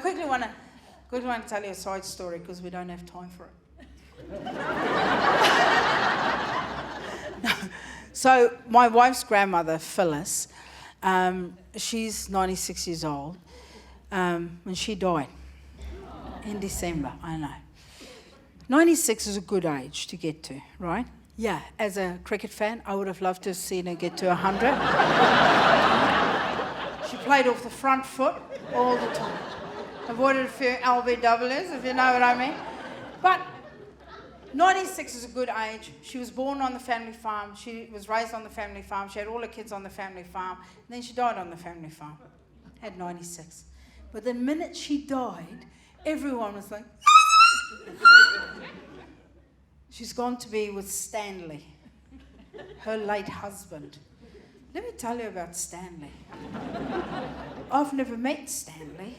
quickly want to tell you a side story because we don't have time for it. No. So my wife's grandmother, Phyllis, she's 96 years old, when she died in December, I know. 96 is a good age to get to, right? Yeah, as a cricket fan, I would have loved to have seen her get to 100. She played off the front foot all the time. Avoided a few LBWs, if you know what I mean. But 96 is a good age. She was born on the family farm. She was raised on the family farm. She had all her kids on the family farm. And then she died on the family farm at 96. But the minute she died, everyone was like, she's gone to be with Stanley, her late husband. Let me tell you about Stanley. I've never met Stanley.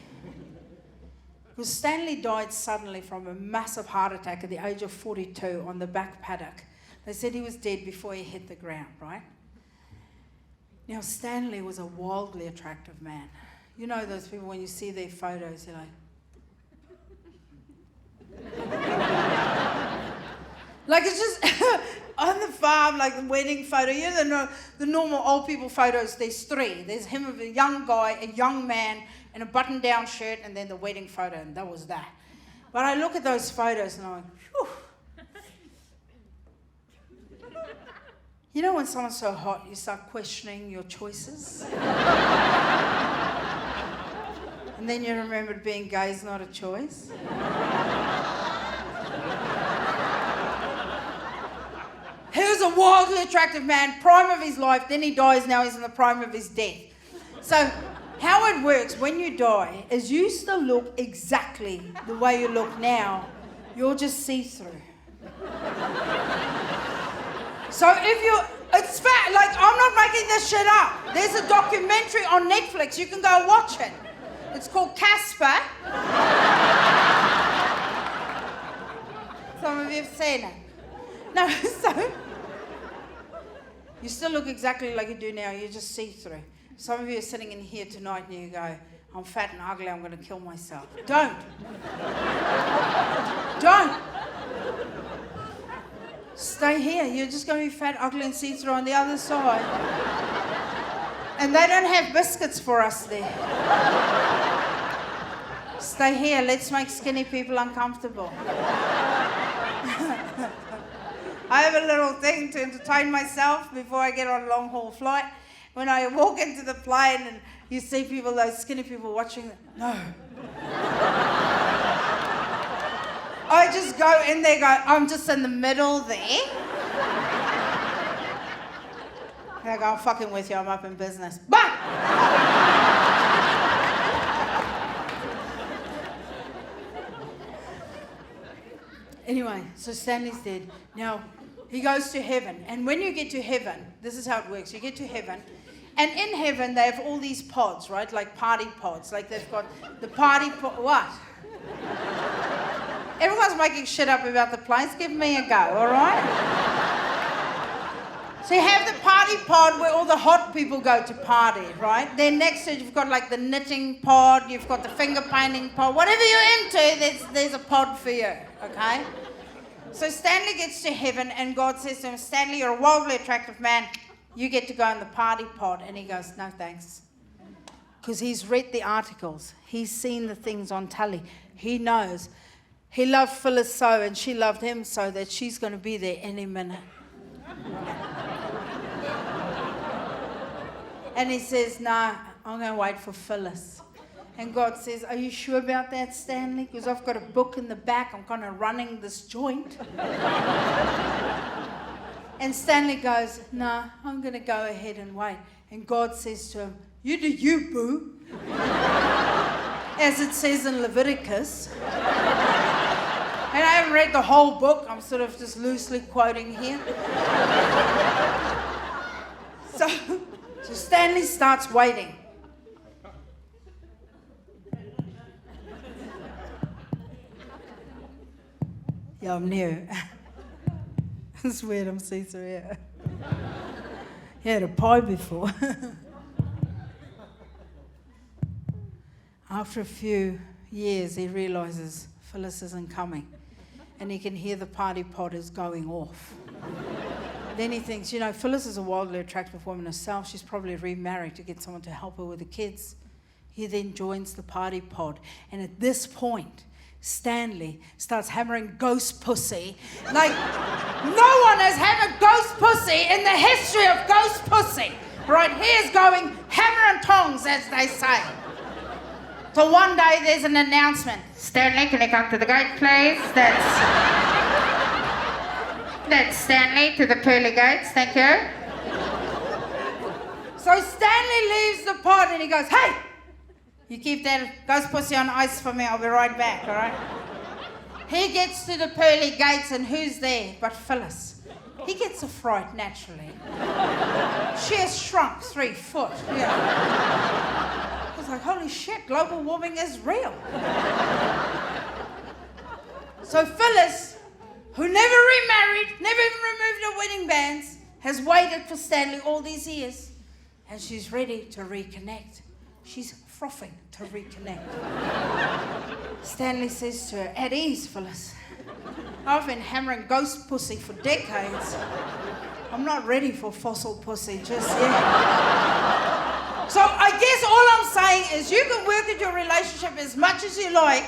Because Stanley died suddenly from a massive heart attack at the age of 42 on the back paddock. They said he was dead before he hit the ground, right? Now, Stanley was a wildly attractive man. You know those people, when you see their photos, you're like it's just on the farm, like the wedding photo. You know, the normal old people photos, there's three. There's him with a young guy, a young man, in a button-down shirt, and then the wedding photo, and that was that. But I look at those photos and I'm like, whew. You know when someone's so hot, you start questioning your choices? And then you remember being gay is not a choice. He was a wildly attractive man, prime of his life, then he dies, now he's in the prime of his death. So how it works when you die is you still look exactly the way you look now. You're just see-through. So it's fact, like I'm not making this shit up. There's a documentary on Netflix, you can go watch it. It's called Casper. Some of you have seen it. No, so you still look exactly like you do now, you just see through. Some of you are sitting in here tonight and you go, I'm fat and ugly, I'm going to kill myself. Don't. Don't. Stay here, you're just going to be fat, ugly and see through on the other side. And they don't have biscuits for us there. Stay here, let's make skinny people uncomfortable. I have a little thing to entertain myself before I get on a long haul flight. When I walk into the plane and you see people, those skinny people watching, no. I just go in there, I'm just in the middle there. I go, I'm fucking with you, I'm up in business. But anyway, so Stanley's dead. Now, he goes to heaven. And when you get to heaven, this is how it works. You get to heaven. And in heaven, they have all these pods, right? Like party pods. Like they've got the party pod. What? Everyone's making shit up about the place. Give me a go, all right? So you have the party pod where all the hot people go to party, right? Then next to it, you've got like the knitting pod. You've got the finger painting pod. Whatever you're into, there's a pod for you, okay? So Stanley gets to heaven and God says to him, Stanley, you're a wildly attractive man. You get to go in the party pod. And he goes, no thanks. Because he's read the articles. He's seen the things on telly. He knows. He loved Phyllis so and she loved him so that she's going to be there any minute. And he says, nah, I'm going to wait for Phyllis. And God says, are you sure about that, Stanley? Because I've got a book in the back. I'm kind of running this joint. And Stanley goes, nah, I'm going to go ahead and wait. And God says to him, you do you, boo. As it says in Leviticus. And I haven't read the whole book. I'm sort of just loosely quoting here. So Stanley starts waiting. Yeah, I'm new. It's weird, I'm see-through here. You had a pie before. After a few years, he realizes Phyllis isn't coming. And he can hear the party pod is going off. Then he thinks, Phyllis is a wildly attractive woman herself. She's probably remarried to get someone to help her with the kids. He then joins the party pod. And at this point, Stanley starts hammering ghost pussy. Like, no one has hammered ghost pussy in the history of ghost pussy. Right, he is going hammer and tongs, as they say. So one day there's an announcement. Stanley, can you come to the gate, please? That's Stanley to the pearly gates, thank you. So Stanley leaves the pod and he goes, hey! You keep that ghost pussy on ice for me, I'll be right back, all right? He gets to the pearly gates and who's there but Phyllis? He gets a fright naturally. She has shrunk 3 foot. Yeah. He's like, holy shit, global warming is real. So Phyllis, who never remarried, never even removed her wedding bands, has waited for Stanley all these years. And she's ready to reconnect. She's frothing to reconnect. Stanley says to her, at ease, Phyllis. I've been hammering ghost pussy for decades. I'm not ready for fossil pussy just yet. So I guess all I'm saying is you can work at your relationship as much as you like,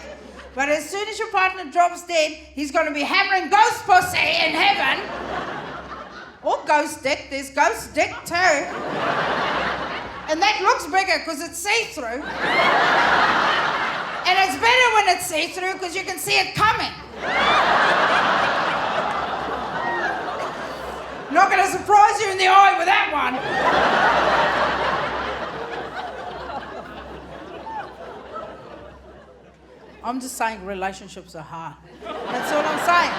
but as soon as your partner drops dead, he's going to be hammering ghost pussy in heaven. Or ghost dick. There's ghost dick too. And that looks bigger because it's see-through. And it's better when it's see-through because you can see it coming. Not going to surprise you in the eye with that one. I'm just saying relationships are hard. That's all I'm saying.